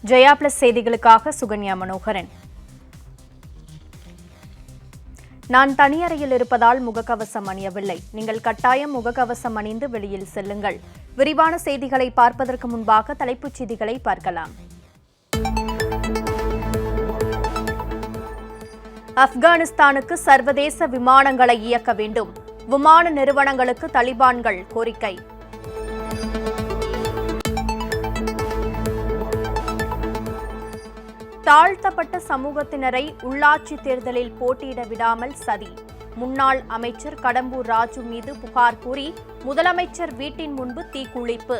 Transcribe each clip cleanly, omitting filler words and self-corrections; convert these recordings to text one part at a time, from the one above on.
Jaya plus செய்திகளுக்காக சுகன்யா மனோகரன். நான் தனியறையில் இருப்பதால் முகக்கவசம் அணியவில்லை. நீங்கள் கட்டாயம் முகக்கவசம் அணிந்து வெளியில் செல்லுங்கள். விரிவான செய்திகளை பார்ப்பதற்கு முன்பாக தலைப்புச் செய்திகளை பார்க்கலாம். ஆப்கானிஸ்தானுக்கு சர்வதேச விமானங்களை இயக்க வேண்டும். விமான நிறுவனங்களுக்கு தலிபான்கள் கோரிக்கை. தாழ்த்தப்பட்ட சமூகத்தினரை உள்ளாட்சி தேர்தலில் போட்டியிட விடாமல் சதி. முன்னாள் அமைச்சர் கடம்பூர் ராஜு மீது புகார் கூறி முதலமைச்சர் வீட்டின் முன்பு தீக்குளிப்பு.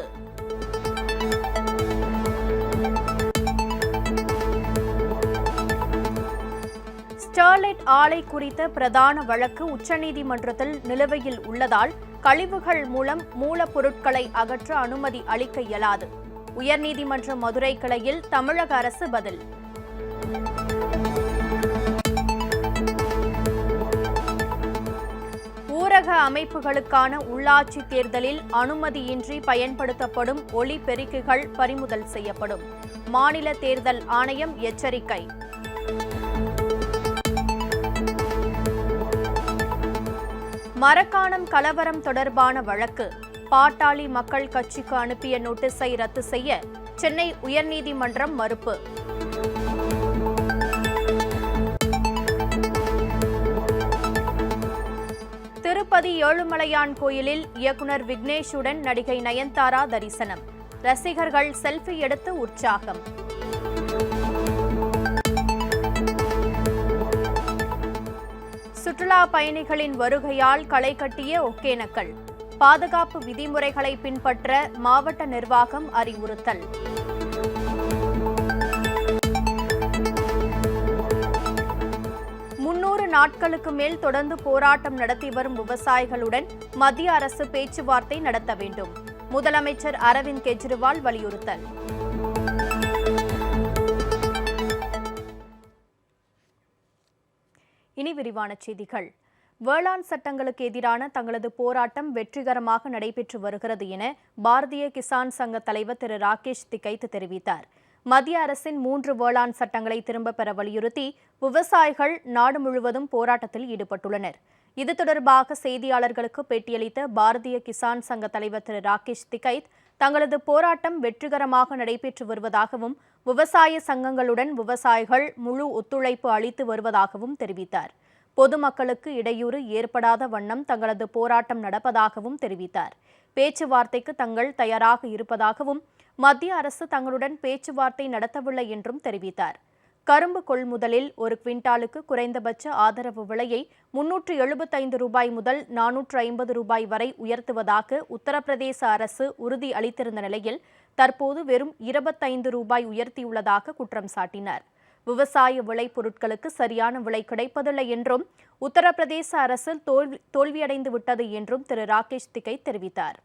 ஸ்டெர்லைட் ஆலை குறித்த பிரதான வழக்கு உச்சநீதிமன்றத்தில் நிலுவையில் உள்ளதால் கழிவுகள் மூலம் மூலப்பொருட்களை அகற்ற அனுமதி அளிக்க இயலாது. உயர்நீதிமன்ற மதுரை கிளையில் தமிழக அரசு பதில். ஊரக அமைப்புகளுக்கான உள்ளாட்சி தேர்தலில் அனுமதியின்றி பயன்படுத்தப்படும் ஒலிபெருக்கிகள் பறிமுதல் செய்யப்படும். மாநில தேர்தல் ஆணையம் எச்சரிக்கை. மரக்காணம் கலவரம் தொடர்பான வழக்கு. பாட்டாளி மக்கள் கட்சிக்கு அனுப்பிய நோட்டீஸை ரத்து செய்ய சென்னை உயர்நீதிமன்றம் மறுப்பு. திருப்பதி ஏழுமலையான் கோயிலில் இயக்குநர் விக்னேஷுடன் நடிகை நயன்தாரா தரிசனம். ரசிகர்கள் செல்ஃபி எடுத்து உற்சாகம். சுற்றுலா பயணிகளின் வருகையால் களை கட்டிய ஒகேனக்கல். பாதுகாப்பு விதிமுறைகளை பின்பற்ற மாவட்ட நிர்வாகம் அறிவுறுத்தல். நாட்களுக்கு மேல் தொடர்ந்து போராட்டம் நடத்தி வரும் விவசாயிகளுடன் மத்திய அரசு பேச்சுவார்த்தை நடத்த வேண்டும். முதலமைச்சர் அரவிந்த் கெஜ்ரிவால் வலியுறுத்தல். இனி விரிவான செய்திகள். வேளாண் சட்டங்களுக்கு எதிரான தங்களது போராட்டம் வெற்றிகரமாக நடைபெற்று வருகிறது என பாரதிய கிசான் சங்க தலைவர் திரு ராகேஷ் திகைத் தெரிவித்தார். மத்திய அரசின் 3 வேளாண் சட்டங்களை திரும்பப் பெற வலியுறுத்தி விவசாயிகள் நாடு முழுவதும் போராட்டத்தில் ஈடுபட்டுள்ளனர். இது தொடர்பாக செய்தியாளர்களுக்கு பேட்டியளித்த பாரதிய கிசான் சங்க தலைவர் திரு ராகேஷ் திகைத் தங்களது போராட்டம் வெற்றிகரமாக நடைபெற்று வருவதாகவும் விவசாய சங்கங்களுடன் விவசாயிகள் முழு ஒத்துழைப்பு அளித்து வருவதாகவும் தெரிவித்தார். பொதுமக்களுக்கு இடையூறு ஏற்படாத வண்ணம் தங்களது போராட்டம் நடப்பதாகவும் தெரிவித்தார். பேச்சுவார்த்தைக்கு தங்கள் தயாராக இருப்பதாகவும் மத்திய அரசு தங்களுடன் பேச்சுவார்த்தை நடத்தவில்லை என்றும் தெரிவித்தார். கரும்பு கொள்முதலில் ஒரு குவிண்டாலுக்கு குறைந்தபட்ச ஆதரவு விலையை 375 ரூபாய் முதல் 450 ரூபாய் வரை உயர்த்துவதாக உத்தரப்பிரதேச அரசு உறுதி அளித்திருந்த நிலையில் தற்போது வெறும் 25 ரூபாய் உயர்த்தியுள்ளதாக குற்றம் சாட்டினார். விவசாய விளைபொருட்களுக்கு சரியான விலை கிடைப்பதில்லை என்றும் உத்தரப்பிரதேச அரசு தோல்வியடைந்து விட்டது என்றும் திரு ராகேஷ் திகைத் தெரிவித்தார்.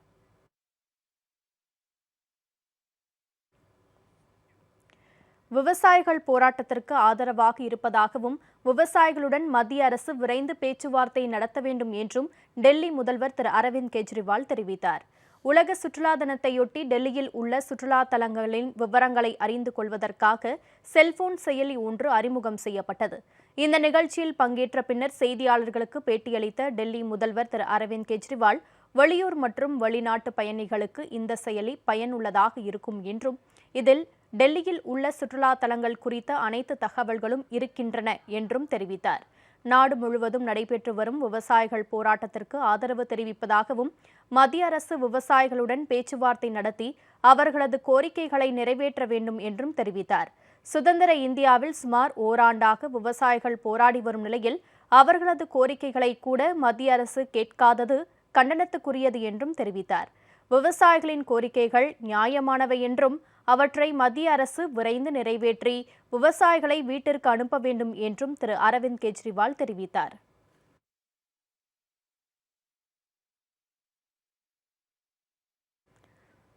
விவசாயிகள் போராட்டத்திற்கு ஆதரவாக இருப்பதாகவும் விவசாயிகளுடன் மத்திய அரசு விரைந்து பேச்சுவார்த்தை நடத்த வேண்டும் என்றும் டெல்லி முதல்வர் திரு அரவிந்த் கெஜ்ரிவால் தெரிவித்தார். உலக சுற்றுலா தினத்தையொட்டி டெல்லியில் உள்ள சுற்றுலா தலங்களின் விவரங்களை அறிந்து கொள்வதற்காக செல்போன் செயலி ஒன்று அறிமுகம் செய்யப்பட்டது. இந்த நிகழ்ச்சியில் பங்கேற்ற பின்னர் செய்தியாளர்களுக்கு பேட்டியளித்த டெல்லி முதல்வர் திரு அரவிந்த் கெஜ்ரிவால் வெளியூர் மற்றும் வெளிநாட்டு பயணிகளுக்கு இந்த செயலி பயனுள்ளதாக இருக்கும் என்றும் இதில் டெல்லியில் உள்ள சுற்றுலா தலங்கள் குறித்த அனைத்து தகவல்களும் இருக்கின்றன என்றும் தெரிவித்தார். நாடு முழுவதும் நடைபெற்று வரும் விவசாயிகள் போராட்டத்திற்கு ஆதரவு தெரிவிப்பதாகவும் மத்திய அரசு விவசாயிகளுடன் பேச்சுவார்த்தை நடத்தி அவர்களது கோரிக்கைகளை நிறைவேற்ற வேண்டும் என்றும் தெரிவித்தார். சுதந்திர இந்தியாவில் சுமார் ஓராண்டாக விவசாயிகள் போராடி வரும் நிலையில் அவர்களது கோரிக்கைகளை கூட மத்திய அரசு கேட்காதது கண்டனத்துக்குரியது என்றும் தெரிவித்தார். விவசாயிகளின் கோரிக்கைகள் நியாயமானவை என்றும் அவற்றை மத்திய அரசு விரைந்து நிறைவேற்றி விவசாயிகளை வீட்டிற்கு அனுப்ப வேண்டும் என்றும் திரு அரவிந்த் கெஜ்ரிவால் தெரிவித்தார்.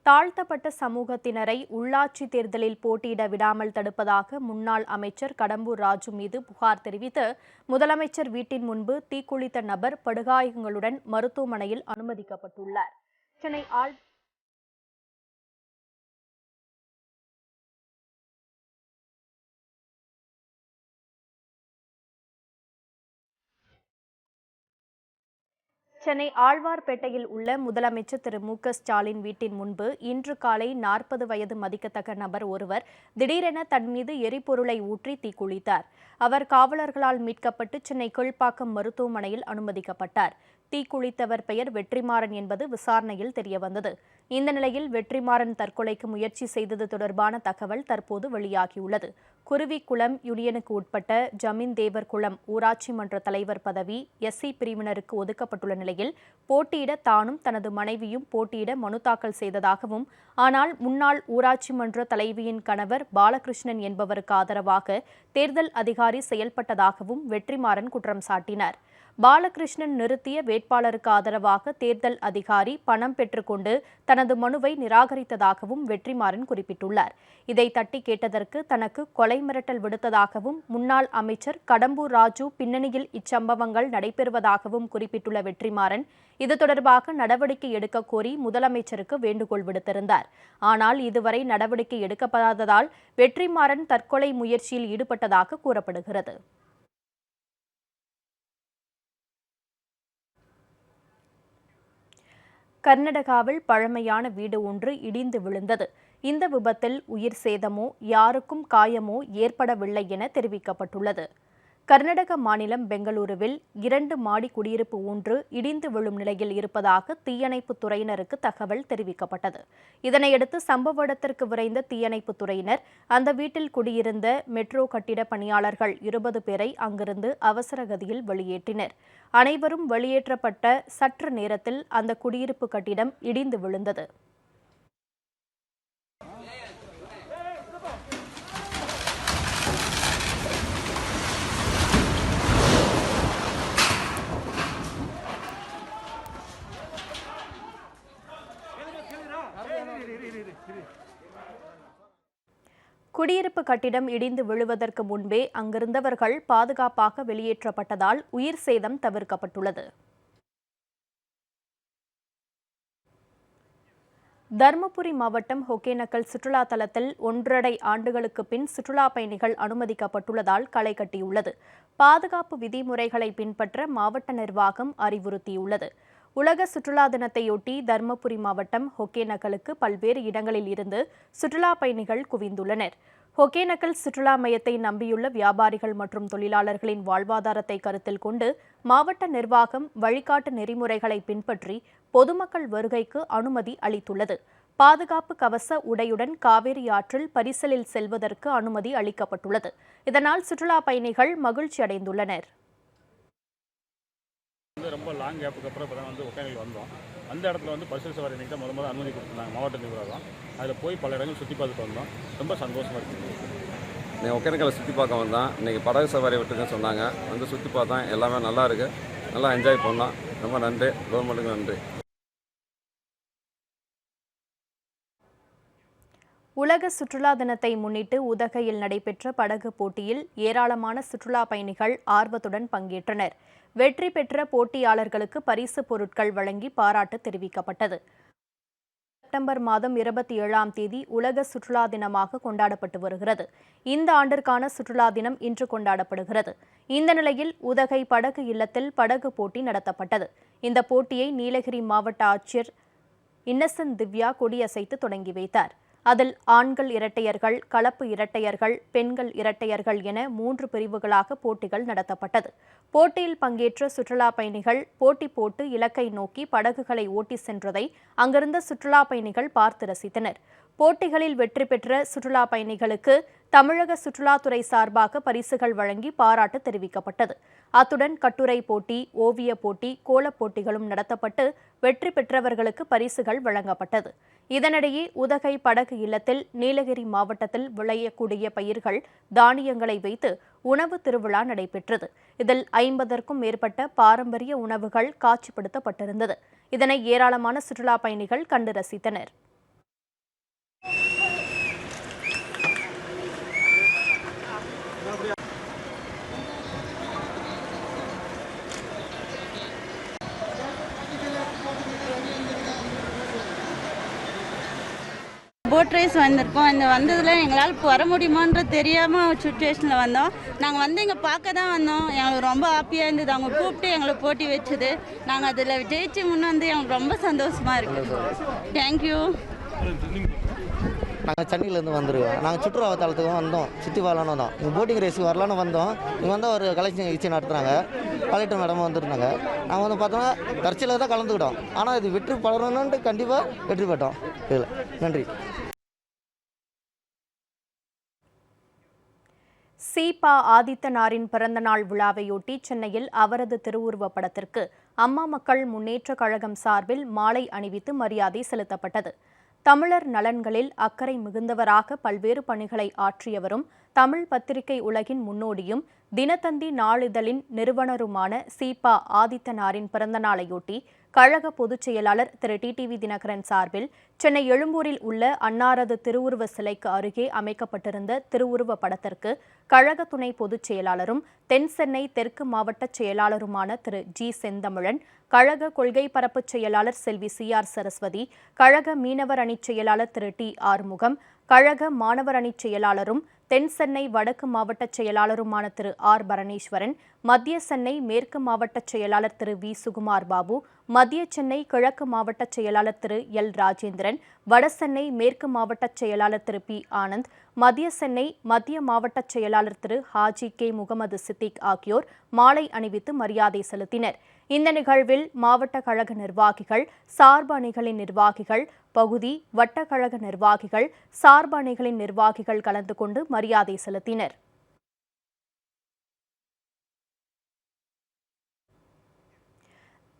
தாழ்த்தப்பட்ட சமூகத்தினரை உள்ளாட்சி தேர்தலில் போட்டியிட விடாமல் தடுப்பதாக முன்னாள் அமைச்சர் கடம்பூர் ராஜு மீது புகார் தெரிவித்து முதலமைச்சர் வீட்டின் முன்பு தீக்குளித்த நபர் படுகாயங்களுடன் மருத்துவமனையில் அனுமதிக்கப்பட்டுள்ளார். சென்னை சென்னை ஆழ்வார்பேட்டையில் உள்ள முதலமைச்சர் திரு மு.க.ஸ்டாலின் வீட்டின் முன்பு இன்று காலை 40 வயது மதிக்கத்தக்க நபர் ஒருவர் திடீரென தன் மீது எரிபொருளை ஊற்றி தீக்குளித்தார். அவர் காவலர்களால் மீட்கப்பட்டு சென்னை கீழ்ப்பாக்கம் மருத்துவமனையில் அனுமதிக்கப்பட்டார். தீக்குளித்தவர் பெயர் வெற்றிமாறன் என்பது விசாரணையில் தெரியவந்தது. இந்த நிலையில் வெற்றிமாறன் தற்கொலைக்கு முயற்சி செய்தது தொடர்பான தகவல் தற்போது வெளியாகியுள்ளது. குருவிக்குளம் யூனியனுக்கு உட்பட்ட ஜமீன் தேவர் குளம் ஊராட்சி மன்ற தலைவர் பதவி எஸ்சி பிரிவினருக்கு ஒதுக்கப்பட்டுள்ள நிலையில் போட்டியிட தானும் தனது மனைவியும் போட்டியிட மனு தாக்கல் செய்ததாகவும், ஆனால் முன்னாள் ஊராட்சி மன்ற தலைவியின் கணவர் பாலகிருஷ்ணன் என்பவருக்கு ஆதரவாக தேர்தல் அதிகாரி செயல்பட்டதாகவும் வெற்றிமாறன் குற்றம் சாட்டினார். பாலகிருஷ்ணன் நிறுத்திய வேட்பாளருக்கு ஆதரவாக தேர்தல் அதிகாரி பணம் பெற்றுக்கொண்டு தனது மனுவை நிராகரித்ததாகவும் வெற்றிமாறன் குறிப்பிட்டுள்ளார். இதை தட்டி கேட்டதற்கு தனக்கு கொலை மிரட்டல் விடுத்ததாகவும், முன்னாள் அமைச்சர் கடம்பூர் ராஜு பின்னணியில் இச்சம்பவங்கள் நடைபெறுவதாகவும் குறிப்பிட்டுள்ள வெற்றிமாறன் இது தொடர்பாக நடவடிக்கை எடுக்க கோரி முதலமைச்சருக்கு வேண்டுகோள் விடுத்திருந்தார். ஆனால் இதுவரை நடவடிக்கை எடுக்கப்படாததால் வெற்றிமாறன் தற்கொலை முயற்சியில் ஈடுபட்டதாக கூறப்படுகிறது. கர்நாடகாவில் பழமையான வீடு ஒன்று இடிந்து விழுந்தது. இந்த விபத்தில் உயிர் சேதமோ யாருக்கும் காயமோ ஏற்படவில்லை என தெரிவிக்கப்பட்டுள்ளது. கர்நாடக மாநிலம் பெங்களூருவில் 2 மாடி குடியிருப்பு ஒன்று இடிந்து விழும் நிலையில் இருப்பதாக தீயணைப்புத் துறையினருக்கு தகவல் தெரிவிக்கப்பட்டது. இதனையடுத்து சம்பவ இடத்திற்கு விரைந்த தீயணைப்புத் துறையினர் அந்த வீட்டில் குடியிருந்த மெட்ரோ கட்டிட பணியாளர்கள் 20 பேரை அங்கிருந்து அவசர கதியில் வெளியேற்றினர். அனைவரும் வெளியேற்றப்பட்ட சற்று நேரத்தில் அந்த குடியிருப்பு கட்டிடம் இடிந்து விழுந்தது. குடியிருப்பு கட்டிடம் இடிந்து விழுவதற்கு முன்பே அங்கிருந்தவர்கள் பாதுகாப்பாக வெளியேற்றப்பட்டதால் உயிர் சேதம் தவிர்க்கப்பட்டுள்ளது. தருமபுரி மாவட்டம் ஒகேனக்கல் சுற்றுலா தலத்தில் 1.5 ஆண்டுகளுக்கு பின் சுற்றுலா பயணிகள் அனுமதிக்கப்பட்டுள்ளதால் களை கட்டியுள்ளது. பாதுகாப்பு விதிமுறைகளை பின்பற்ற மாவட்ட நிர்வாகம் அறிவுறுத்தியுள்ளது. உலக சுற்றுலா தினத்தையொட்டி தருமபுரி மாவட்டம் ஒகேனக்கலுக்கு பல்வேறு இடங்களில் இருந்து சுற்றுலா பயணிகள் குவிந்துள்ளனர். ஒகேனக்கல் சுற்றுலா மையத்தை நம்பியுள்ள வியாபாரிகள் மற்றும் தொழிலாளர்களின் வாழ்வாதாரத்தை கருத்தில் கொண்டு மாவட்ட நிர்வாகம் வழிகாட்டு நெறிமுறைகளை பின்பற்றி பொதுமக்கள் வருகைக்கு அனுமதி அளித்துள்ளது. பாதுகாப்பு கவச உடையுடன் காவேரி ஆற்றில் பரிசலில் செல்வதற்கு அனுமதி அளிக்கப்பட்டுள்ளது. இதனால் சுற்றுலா பயணிகள் மகிழ்ச்சி அடைந்துள்ளனர். ரொம்ப லாங் கேப்புக்கு அப்புறம் இப்போ தான் ஒகேனக்கல் வந்தோம். அந்த இடத்துல பரிசல் சவாரி அன்றைக்கி தான் முதல்ல அனுமதி கொடுத்துருந்தாங்க மாவட்ட நிர்வாகம். அதில் போய் பல இடங்கள் சுற்றி பார்த்துட்டு வந்தோம். ரொம்ப சந்தோஷமாக இருக்குது. நீங்கள் ஒகேனக்கலை சுற்றி பார்க்க வந்தோம். இன்றைக்கி படகு சவாரி விட்டுருக்குன்னு சொன்னாங்க. சுற்றி பார்த்தோம். எல்லாமே நல்லா இருக்குது. நல்லா என்ஜாய் பண்ணோம். ரொம்ப நன்றி. கவர்மெண்ட்டுக்கு நன்றி. உலக சுற்றுலா தினத்தை முன்னிட்டு உதகையில் நடைபெற்ற படகு போட்டியில் ஏராளமான சுற்றுலா பயணிகள் ஆர்வத்துடன் பங்கேற்றனர். வெற்றி பெற்ற போட்டியாளர்களுக்கு பரிசு பொருட்கள் வழங்கி பாராட்டு தெரிவிக்கப்பட்டது. செப்டம்பர் மாதம் 27ஆம் தேதி உலக சுற்றுலா தினமாக கொண்டாடப்பட்டு வருகிறது. இந்த ஆண்டிற்கான சுற்றுலா தினம் இன்று கொண்டாடப்படுகிறது. இந்த நிலையில் உதகை படகு இல்லத்தில் படகு போட்டி நடத்தப்பட்டது. இந்த போட்டியை நீலகிரி மாவட்ட ஆட்சியர் இன்னசென்ட் திவ்யா கொடியசைத்து தொடங்கி வைத்தார். அதில் ஆண்கள் இரட்டையர்கள், கலப்பு இரட்டையர்கள், பெண்கள் இரட்டையர்கள் என 3 பிரிவுகளாக போட்டிகள் நடத்தப்பட்டது. போட்டியில் பங்கேற்ற சுற்றுலா பயணிகள் போட்டி போட்டு இலக்கை நோக்கி படகுகளை ஓட்டி சென்றதை அங்கிருந்த சுற்றுலா பயணிகள் பார்த்து ரசித்தனர். போட்டிகளில் வெற்றி பெற்ற சுற்றுலா பயணிகளுக்கு தமிழக சுற்றுலாத்துறை சார்பாக பரிசுகள் வழங்கி பாராட்டு தெரிவிக்கப்பட்டது. அத்துடன் கட்டுரை போட்டி, ஓவிய போட்டி, கோலப் போட்டிகளும் நடத்தப்பட்டு வெற்றி பெற்றவர்களுக்கு பரிசுகள் வழங்கப்பட்டது. இதனிடையே உதகை படகு இல்லத்தில் நீலகிரி மாவட்டத்தில் விளையக்கூடிய பயிர்கள், தானியங்களை வைத்து உணவு திருவிழா நடைபெற்றது. இதில் 50ற்கும் மேற்பட்ட பாரம்பரிய உணவுகள் காட்சிப்படுத்தப்பட்டிருந்தது. இதனை ஏராளமான சுற்றுலா பயணிகள் கண்டு ரசித்தனர். போட் ரேஸ் வந்திருக்கோம். இந்த வந்ததில் எங்களால் வர முடியுமான்ற தெரியாமல் சுச்சுவேஷனில் வந்தோம். நாங்கள் வந்து இங்கே பார்க்க தான் வந்தோம். எங்களுக்கு ரொம்ப ஹாப்பியாக இருந்தது. அவங்க கூப்பிட்டு எங்களை போட்டி வச்சது. நாங்கள் அதில் ஜெயிச்சு முன்னே வந்து எங்களுக்கு ரொம்ப சந்தோஷமாக இருக்குது. தேங்க்யூ. நாங்கள் சென்னையிலேருந்து வந்துருக்கோம். நாங்கள் சுற்றுலா தளத்துக்கு வந்தோம், சுற்றி வரலான்னு வந்தோம். இங்கே போட்டிங் ரேஸுக்கு வரலான்னு வந்தோம். இங்கே வந்து ஒரு கலெக்ஷன் நிகழ்ச்சி நடத்துகிறாங்க. கலெக்டர் மேடம் வந்துருந்தாங்க. நாங்கள் வந்து பார்த்தோன்னா தற்செயலாக தான் கலந்துக்கிட்டோம். ஆனால் இது வெற்றி படணுன்ட்டு கண்டிப்பாக வெற்றி பெற்றோம். இதில் நன்றி. சீபா ஆதித்தனாரின் பிறந்தநாள் விழாவையொட்டி சென்னையில் அவரது திருவுருவப் படத்திற்கு அம்மா மக்கள் முன்னேற்றக் கழகம் சார்பில் மாலை அணிவித்து மரியாதை செலுத்தப்பட்டது. தமிழர் நலன்களில் அக்கறை மிகுந்தவராக பல்வேறு பணிகளை ஆற்றியவரும் தமிழ் பத்திரிகை உலகின் முன்னோடியும் தினத்தந்தி நாளிதழின் நிறுவனருமான சீபா ஆதித்தனாரின் பிறந்தநாளையொட்டி கழக பொதுச் செயலாளர் திரு டிடிவி தினகரன் சார்பில் சென்னை எழும்பூரில் உள்ள அன்னாரது திருவுருவ சிலைக்கு அருகே அமைக்கப்பட்டிருந்த திருவுருவ படத்திற்கு கழக துணை பொதுச் செயலாளரும் தென் சென்னை தெற்கு மாவட்ட செயலாளருமான திரு ஜி செந்தமிழன், கழக கொள்கை பரப்பு செயலாளர் செல்வி CR சரஸ்வதி, கழக மீனவர் அணிச் செயலாளர் திரு டி ஆறுமுகம், கழக மாணவர் அணிச் செயலாளரும் தென் சென்னை வடக்கு மாவட்ட செயலாளருமான திரு ஆர் பரணீஸ்வரன், மத்திய சென்னை மேற்கு மாவட்ட செயலாளர் திரு வி சுகுமார் பாபு, மத்திய சென்னை கிழக்கு மாவட்ட செயலாளர் திரு எல் ராஜேந்திரன், வடசென்னை மேற்கு மாவட்ட செயலாளர் திரு பி ஆனந்த், மத்திய சென்னை மத்திய மாவட்ட செயலாளர் திரு ஹாஜி கே முகமது சித்திக் ஆகியோர் மாலை அணிவித்து மரியாதை செலுத்தினர். இந்த நிகழ்வில் மாவட்ட கழக நிர்வாகிகள், சார்பு அணிகளின் நிர்வாகிகள், பகுதி வட்ட கழக நிர்வாகிகள், சார்பு அணிகளின் நிர்வாகிகள் கலந்து கொண்டு மரியாதை செலுத்தினர்.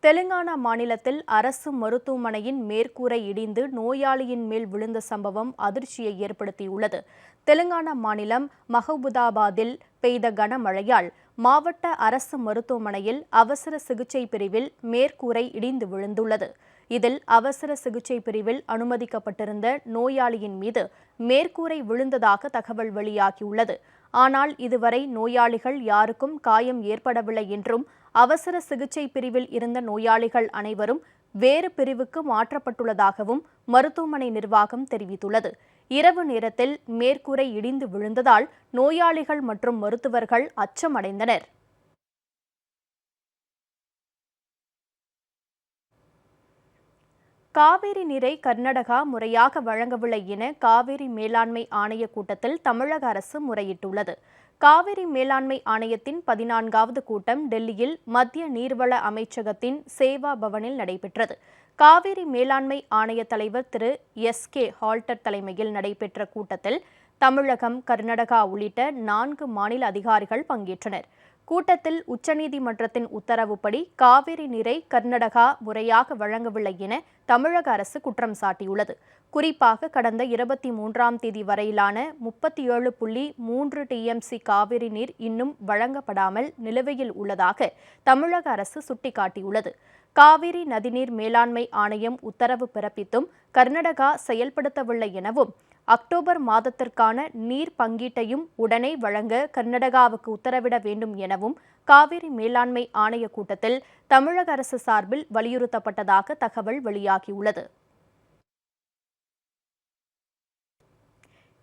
தெலுங்கானா மாநிலத்தில் அரசு மருத்துவமனையின் மேற்கூரை இடிந்து நோயாளியின் மேல் விழுந்த சம்பவம் அதிர்ச்சியை ஏற்படுத்தியுள்ளது. தெலுங்கானா மாநிலம் மஹபூபாபாத்தில் பெய்த கனமழையால் மாவட்ட அரசு மருத்துவமனையில் அவசர சிகிச்சை பிரிவில் மேற்கூரை இடிந்து விழுந்துள்ளது. இதில் அவசர சிகிச்சை பிரிவில் அனுமதிக்கப்பட்டிருந்த நோயாளியின் மீது மேற்கூரை விழுந்ததாக தகவல் வெளியாகியுள்ளது. ஆனால் இதுவரை நோயாளிகள் யாருக்கும் காயம் ஏற்படவில்லை என்றும் அவசர சிகிச்சை பிரிவில் இருந்த நோயாளிகள் அனைவரும் வேறு பிரிவுக்கு மாற்றப்பட்டுள்ளதாகவும் மருத்துவமனை நிர்வாகம் தெரிவித்துள்ளது. இரவு நேரத்தில் மேற்கூரை இடிந்து விழுந்ததால் நோயாளிகள் மற்றும் மருத்துவர்கள் அச்சமடைந்தனர். காவிரி நீரை கர்நாடகா முறையாக வழங்கவில்லை என காவிரி மேலாண்மை ஆணைய கூட்டத்தில் தமிழக அரசு முறையிட்டுள்ளது. காவிரி மேலாண்மை ஆணையத்தின் 14வது கூட்டம் டெல்லியில் மத்திய நீர்வள அமைச்சகத்தின் சேவா பவனில் நடைபெற்றது. காவிரி மேலாண்மை ஆணைய தலைவர் திரு SK ஹால்டர் தலைமையில் நடைபெற்ற கூட்டத்தில் தமிழகம், கர்நாடகா உள்ளிட்ட 4 மாநில அதிகாரிகள் பங்கேற்றனர். கூட்டத்தில் உச்சநீதிமன்றத்தின் உத்தரவுப்படி காவிரி நீரை கர்நாடகா முறையாக வழங்கவில்லை என தமிழக அரசு குற்றம் சாட்டியுள்ளது. குறிப்பாக கடந்த 23ஆம் தேதி வரையிலான 37.3 TMC காவிரி நீர் இன்னும் வழங்கப்படாமல் நிலுவையில் உள்ளதாக தமிழக அரசு சுட்டிக்காட்டியுள்ளது. காவிரி நதிநீர் மேலாண்மை ஆணையம் உத்தரவு பிறப்பித்தும் கர்நாடகா செயல்படுத்தவில்லை எனவும், அக்டோபர் மாதத்திற்கான நீர் பங்கீட்டையும் உடனே வழங்க கர்நாடகாவுக்கு உத்தரவிட வேண்டும் எனவும் காவிரி மேலாண்மை ஆணைய கூட்டத்தில் தமிழக அரசு சார்பில் வலியுறுத்தப்பட்டதாக தகவல் வெளியாகியுள்ளது.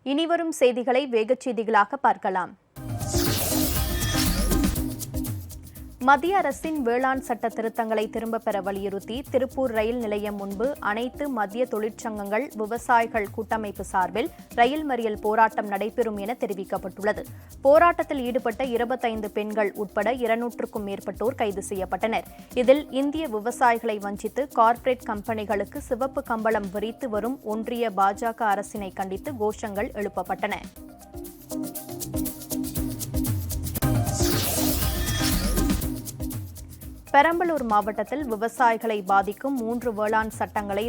இனிவரும் செய்திகளை வேகச் செய்திகளாக பார்க்கலாம். மத்திய அரசின் வேளாண் சட்ட திருத்தங்களை திரும்பப் பெற வலியுறுத்தி திருப்பூர் ரயில் நிலையம் முன்பு அனைத்து மத்திய தொழிற்சங்கங்கள், விவசாயிகள் கூட்டமைப்பு சார்பில் ரயில் மறியல் போராட்டம் நடைபெறும் என தெரிவிக்கப்பட்டுள்ளது. போராட்டத்தில் ஈடுபட்ட 25 பெண்கள் உட்பட 200க்கும் மேற்பட்டோர் கைது செய்யப்பட்டனர். இதில் இந்திய விவசாயிகளை வஞ்சித்து கார்ப்பரேட் கம்பெனிகளுக்கு சிவப்பு கம்பளம் விரித்து வரும் ஒன்றிய பாஜக அரசினை கண்டித்து கோஷங்கள் எழுப்பப்பட்டன. பெரம்பலூர் மாவட்டத்தில் விவசாயிகளை பாதிக்கும் 3 வேளாண் சட்டங்களை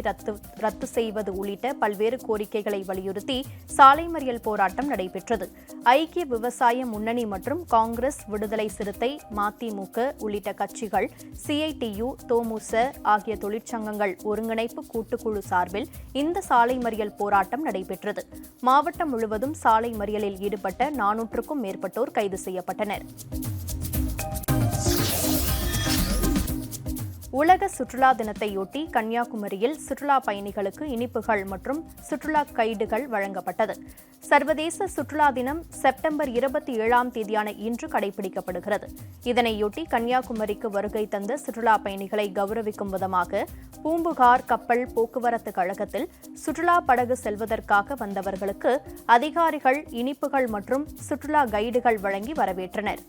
ரத்து செய்வது உள்ளிட்ட பல்வேறு கோரிக்கைகளை வலியுறுத்தி சாலை மறியல் போராட்டம் நடைபெற்றது. ஐக்கிய விவசாய முன்னணி மற்றும் காங்கிரஸ், விடுதலை சிறுத்தை, மதிமுக உள்ளிட்ட கட்சிகள், CITU, தொமுச ஆகிய தொழிற்சங்கங்கள் ஒருங்கிணைப்பு கூட்டுக்குழு சார்பில் இந்த சாலை மறியல் போராட்டம் நடைபெற்றது. மாவட்டம் முழுவதும் சாலை மறியலில் ஈடுபட்ட 400க்கும் மேற்பட்டோர் கைது செய்யப்பட்டனர். உலக சுற்றுலா தினத்தையொட்டி கன்னியாகுமரியில் சுற்றுலா பயணிகளுக்கு இனிப்புகள் மற்றும் சுற்றுலா கைடுகள் வழங்கப்பட்டது. சர்வதேச சுற்றுலா தினம் செப்டம்பர் 27ஆம் தேதியான இன்று கடைபிடிக்கப்படுகிறது. இதனையொட்டி கன்னியாகுமரிக்கு வருகை தந்த சுற்றுலா பயணிகளை கௌரவிக்கும் விதமாக பூம்புகார் கப்பல் போக்குவரத்து கழகத்தில் சுற்றுலா படகு செல்வதற்காக வந்தவர்களுக்கு அதிகாரிகள் இனிப்புகள் மற்றும் சுற்றுலா கைடுகள் வழங்கி வரவேற்றனர்.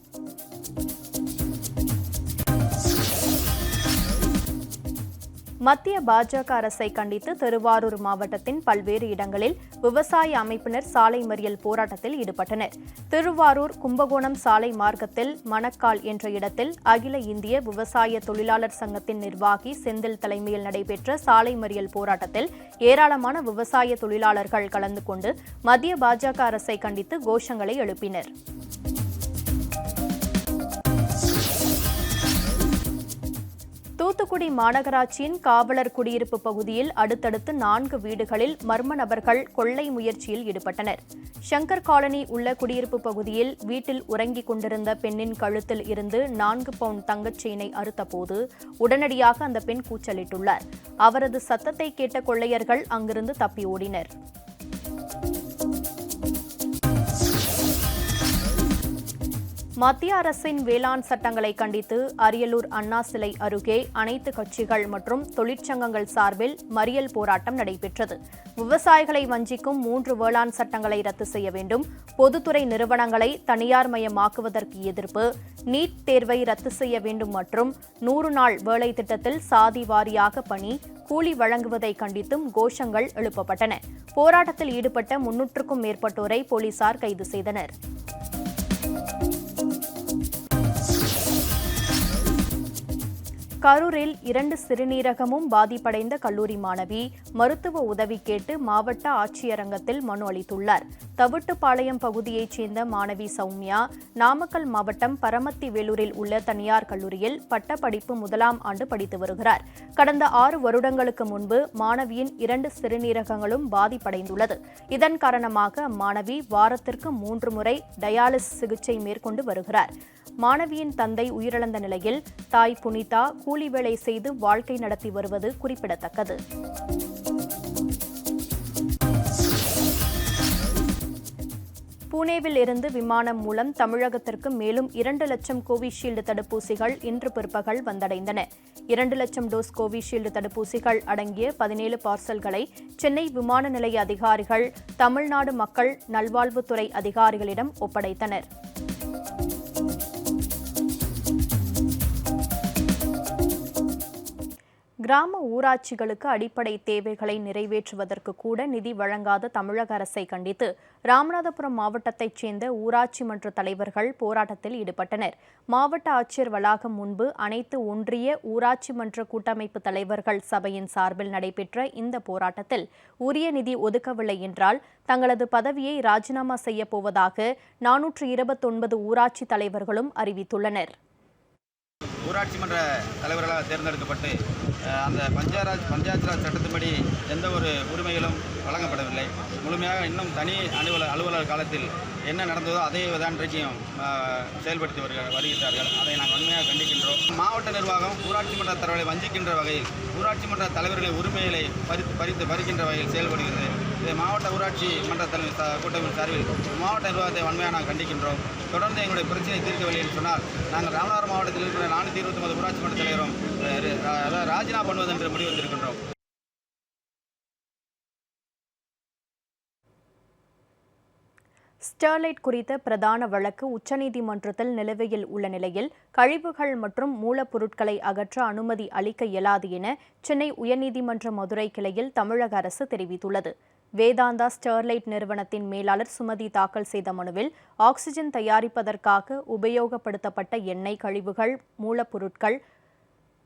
மத்திய பாஜக அரசை கண்டித்து திருவாரூர் மாவட்டத்தின் பல்வேறு இடங்களில் விவசாய அமைப்பினர் சாலை மறியல் போராட்டத்தில் ஈடுபட்டனர். திருவாரூர் கும்பகோணம் சாலை மார்க்கத்தில் மணக்கால் என்ற இடத்தில் அகில இந்திய விவசாய தொழிலாளர் சங்கத்தின் நிர்வாகி செந்தில் தலைமையில் நடைபெற்ற சாலை மறியல் போராட்டத்தில் ஏராளமான விவசாய தொழிலாளர்கள் கலந்து கொண்டு மத்திய பாஜக அரசை கண்டித்து கோஷங்களை எழுப்பினர். தூத்துக்குடி மாநகராட்சியின் காவலர் குடியிருப்பு பகுதியில் அடுத்தடுத்து 4 வீடுகளில் மர்ம நபர்கள் கொள்ளை முயற்சியில் ஈடுபட்டனர். சங்கர் காலனி உள்ள குடியிருப்பு பகுதியில் வீட்டில் உறங்கிக் கொண்டிருந்த பெண்ணின் கழுத்தில் இருந்து 4 பவுண்ட் தங்கச் செயினை அறுத்தபோது உடனடியாக அந்த பெண் கூச்சலிட்டுள்ளார். அவரது சத்தத்தை கேட்ட கொள்ளையர்கள் அங்கிருந்து தப்பி ஓடினர். மத்திய அரசின் வேளாண் சட்டங்களை கண்டித்து அரியலூர் அண்ணா சிலை அருகே அனைத்து கட்சிகள் மற்றும் தொழிற்சங்கங்கள் சார்பில் மறியல் போராட்டம் நடைபெற்றது. விவசாயிகளை வஞ்சிக்கும் 3 வேளாண் சட்டங்களை ரத்து செய்ய வேண்டும், பொதுத்துறை நிறுவனங்களை தனியார் மயமாக்குவதற்கு எதிர்ப்பு, நீட் தேர்வை ரத்து செய்ய வேண்டும் மற்றும் 100 நாள் வேலை திட்டத்தில் சாதி வாரியாக பணி கூலி வழங்குவதை கண்டித்தும் கோஷங்கள் எழுப்பப்பட்டன. போராட்டத்தில் ஈடுபட்ட 300க்கும் மேற்பட்டோரை போலீசார் கைது செய்தனர். கரூரில் 2 சிறுநீரகமும் பாதிப்படைந்த கல்லூரி மாணவி மருத்துவ உதவி கேட்டு மாவட்ட ஆட்சியரகத்தில் மனு அளித்துள்ளார். தவிட்டுப்பாளையம் பகுதியைச் சேர்ந்த மாணவி சௌமியா நாமக்கல் மாவட்டம் பரமத்தி வேலூரில் உள்ள தனியார் கல்லூரியில் பட்டப்படிப்பு 1ஆம் ஆண்டு படித்து வருகிறார். கடந்த 6 வருடங்களுக்கு முன்பு மாணவியின் 2 சிறுநீரகங்களும் பாதிப்படைந்துள்ளது. இதன் காரணமாக அம்மாணவி வாரத்திற்கு 3 முறை டயாலிசிஸ் சிகிச்சை மேற்கொண்டு வருகிறார். மாணவியின் தந்தை உயிரிழந்த நிலையில் தாய் புனிதா கூலி வேலை செய்து வாழ்க்கை நடத்தி வருவது குறிப்பிடத்தக்கது. புனேவில் இருந்து விமானம் மூலம் தமிழகத்திற்கு மேலும் 2 லட்சம் கோவிஷீல்டு தடுப்பூசிகள் இன்று பிற்பகல் வந்தடைந்தன. 2 லட்சம் டோஸ் கோவிஷீல்டு தடுப்பூசிகள் அடங்கிய 17 பார்சல்களை சென்னை விமான நிலைய அதிகாரிகள் தமிழ்நாடு மக்கள் நல்வாழ்வுத்துறை அதிகாரிகளிடம் ஒப்படைத்தனர். கிராம ஊராட்சிகளுக்கு அடிப்படை தேவைகளை நிறைவேற்றுவதற்கு கூட நிதி வழங்காத தமிழக அரசை கண்டித்து ராமநாதபுரம் மாவட்டத்தைச் சேர்ந்த ஊராட்சி மன்ற தலைவர்கள் போராட்டத்தில் ஈடுபட்டனர். மாவட்ட ஆட்சியர் வளாகம் முன்பு அனைத்து ஒன்றிய ஊராட்சி மன்ற கூட்டமைப்பு தலைவர்கள் சபையின் சார்பில் நடைபெற்ற இந்த போராட்டத்தில் உரிய நிதி ஒதுக்கவில்லை என்றால் தங்களது பதவியை ராஜினாமா செய்யப் போவதாக 429 ஊராட்சி தலைவர்களும் அறிவித்துள்ளனர். ஊராட்சி மன்ற தலைவர்களாக தேர்ந்தெடுக்கப்பட்டு அந்த பஞ்சாயத்து ராஜ் சட்டத்தின்படி எந்த ஒரு உரிமைகளும் வழங்கப்படவில்லை. முழுமையாக இன்னும் தனி அலுவலர் காலத்தில் என்ன நடந்ததோ அதே இன்றைக்கும் செயல்படுத்தி வருகிறார்கள். அதை நாங்கள் உண்மையாக கண்டிக்கின்றோம். மாவட்ட நிர்வாகம் ஊராட்சி மன்ற தலைவர்களை வஞ்சிக்கின்ற வகையில் ஊராட்சி மன்ற தலைவர்களின் உரிமைகளை பறிக்கின்ற வகையில் செயல்படுகிறது. இதை மாவட்ட ஊராட்சி மன்ற கூட்டமைப்பின் சார்பில் மாவட்ட நிர்வாகத்தை வன்மையாக நாங்கள் கண்டிக்கின்றோம். தொடர்ந்து எங்களுடைய பிரச்சனை தீர்க்கவில்லை என்று சொன்னால் நாங்கள் ராமநாதபுரம் மாவட்டத்தில் இருக்கிற 429 ஊராட்சி மன்ற தலைவரும் ராஜினாமா பண்ணுவது என்று முடிவு வந்திருக்கின்றோம். ஸ்டெர்லைட் குறித்த பிரதான வழக்கு உச்சநீதிமன்றத்தில் நிலுவையில் உள்ள நிலையில் கழிவுகள் மற்றும் மூலப்பொருட்களை அகற்ற அனுமதி அளிக்க இயலாது என சென்னை உயர்நீதிமன்ற மதுரை கிளையில் தமிழக அரசு தெரிவித்துள்ளது. வேதாந்தா ஸ்டெர்லைட் நிறுவனத்தின் மேலாளர் சுமதி தாக்கல் செய்த மனுவில் ஆக்ஸிஜன் தயாரிப்பதற்காக உபயோகப்படுத்தப்பட்ட எண்ணெய் கழிவுகள், மூலப்பொருட்கள்,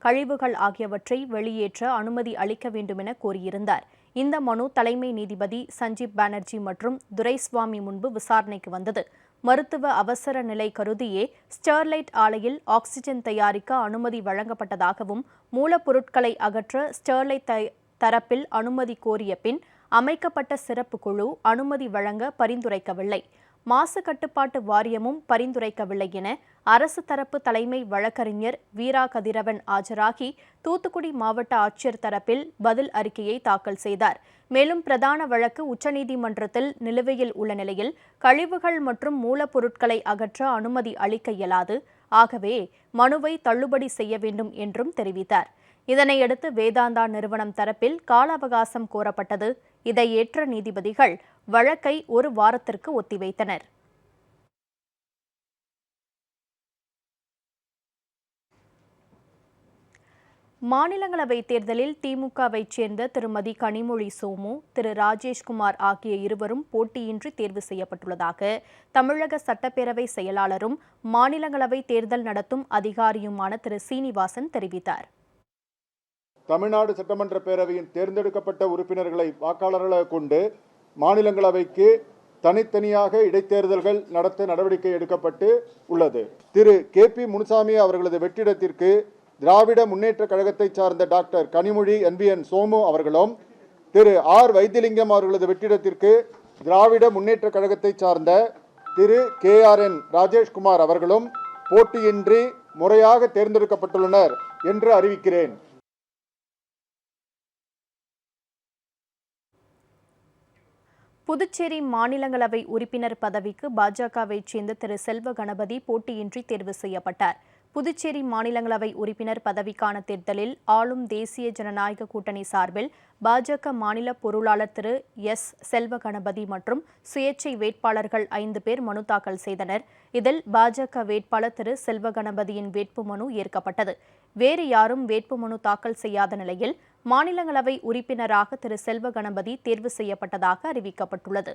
கழிவுகள் ஆகியவற்றை வெளியேற்ற அனுமதி அளிக்க வேண்டுமென கோரியிருந்தார். இந்த மனு தலைமை நீதிபதி சஞ்சீப் பானர்ஜி மற்றும் துரைசுவாமி முன்பு விசாரணைக்கு வந்தது. மருத்துவ அவசர நிலை கருதியே ஸ்டெர்லைட் ஆலையில் ஆக்ஸிஜன் தயாரிக்க அனுமதி வழங்கப்பட்டதாகவும் மூலப்பொருட்களை அகற்ற ஸ்டெர்லைட் தரப்பில் அனுமதி கோரிய பின் அமைக்கப்பட்ட சிறப்பு குழு அனுமதி வழங்க பரிந்துரைக்கவில்லை. மாசு கட்டுப்பாட்டு வாரியமும் பரிந்துரைக்கவில்லை என அரசு தரப்பு தலைமை வழக்கறிஞர் வீரா கதிரவன் ஆஜராகி தூத்துக்குடி மாவட்ட ஆட்சியர் தரப்பில் பதில் அறிக்கையை தாக்கல் செய்தார். மேலும் பிரதான வழக்கு உச்சநீதிமன்றத்தில் நிலுவையில் உள்ள நிலையில் கழிவுகள் மற்றும் மூலப்பொருட்களை அகற்ற அனுமதி அளிக்க இயலாது. ஆகவே மனுவை தள்ளுபடி செய்ய வேண்டும் என்றும் தெரிவித்தார். இதனையடுத்து வேதாந்தா நிறுவனம் தரப்பில் கால அவகாசம் கோரப்பட்டது. இதை ஏற்ற நீதிபதிகள் வழக்கை 1 வாரத்திற்கு ஒத்திவைத்தனர். மாநிலங்களவை தேர்தலில் திமுகவைச் சேர்ந்த திருமதி கனிமொழி சோமு, திரு ராஜேஷ்குமார் ஆகிய இருவரும் போட்டியின்றி தேர்வு செய்யப்பட்டுள்ளதாக தமிழக சட்டப்பேரவை செயலாளரும் மாநிலங்களவை தேர்தல் நடத்தும் அதிகாரியுமான திரு சீனிவாசன் தெரிவித்தார். தமிழ்நாடு சட்டமன்ற பேரவையின் தேர்ந்தெடுக்கப்பட்ட உறுப்பினர்களை வாக்காளர்களாக கொண்டு மாநிலங்களவைக்கு தனித்தனியாக இடைத்தேர்தல்கள் நடத்த நடவடிக்கை எடுக்கப்பட்டு உள்ளது. திரு கே.பி. முனுசாமி அவர்களது வெற்றிடத்திற்கு திராவிட முன்னேற்ற கழகத்தை சார்ந்த டாக்டர் கனிமொழி NBN சோமு அவர்களும், திரு ஆர். வைத்திலிங்கம் அவர்களது வெற்றிடத்திற்கு திராவிட முன்னேற்ற கழகத்தை சார்ந்த திரு KRN ராஜேஷ்குமார் அவர்களும் போட்டியின்றி முறையாக தேர்ந்தெடுக்கப்பட்டுள்ளனர் என்று அறிவிக்கிறேன். புதுச்சேரி மாநிலங்களவை உறுப்பினர் பதவிக்கு பாஜகவைச் சேர்ந்த திரு செல்வ கணபதி போட்டியின்றி தேர்வு செய்யப்பட்டார். புதுச்சேரி மாநிலங்களவை உறுப்பினர் பதவிக்கான தேர்தலில் ஆளும் தேசிய ஜனநாயக கூட்டணி சார்பில் பாஜக மாநில பொருளாளர் திரு எஸ். செல்வ கணபதி மற்றும் சுயேட்சை வேட்பாளர்கள் 5 பேர் மனு தாக்கல் செய்தனர். இதில் பாஜக வேட்பாளர் திரு செல்வ கணபதியின் வேட்புமனு ஏற்கப்பட்டது. வேறு யாரும் வேட்புமனு தாக்கல் செய்யாத நிலையில் மாநிலங்களவை உறுப்பினராக திரு செல்வ கணபதி தேர்வு செய்யப்பட்டதாக அறிவிக்கப்பட்டுள்ளது.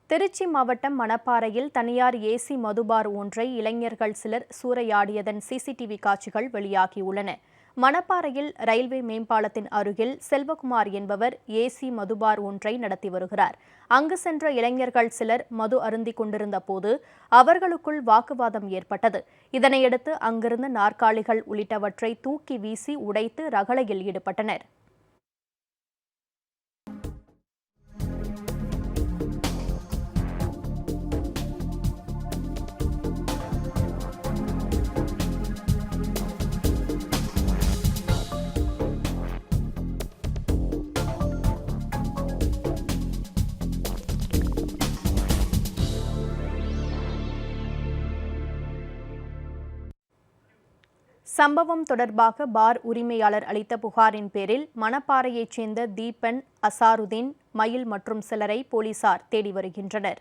திருச்சி மாவட்டம் மணப்பாறையில் தனியார் ஏசி மதுபார் ஒன்றை இளைஞர்கள் சிலர் சூறையாடியதன் சிசிடிவி காட்சிகள் வெளியாகியுள்ளன. மணப்பாறையில் ரயில்வே மேம்பாலத்தின் அருகில் செல்வகுமார் என்பவர் ஏசி மதுபார் ஒன்றை நடத்தி வருகிறார். அங்கு சென்ற இளைஞர்கள் சிலர் மது அருந்திக் கொண்டிருந்த போது அவர்களுக்குள் வாக்குவாதம் ஏற்பட்டது. இதனையடுத்து அங்கிருந்த நாற்காலிகள் உள்ளிட்டவற்றை தூக்கி வீசி உடைத்து ரகளையில் ஈடுபட்டனர். சம்பவம் தொடர்பாக பார் உரிமையாளர் அளித்த புகாரின் பேரில் மணப்பாறையைச் சேர்ந்த தீபன், அசாருதீன், மயில் மற்றும் சிலரை போலீசார் தேடி வருகின்றனர்.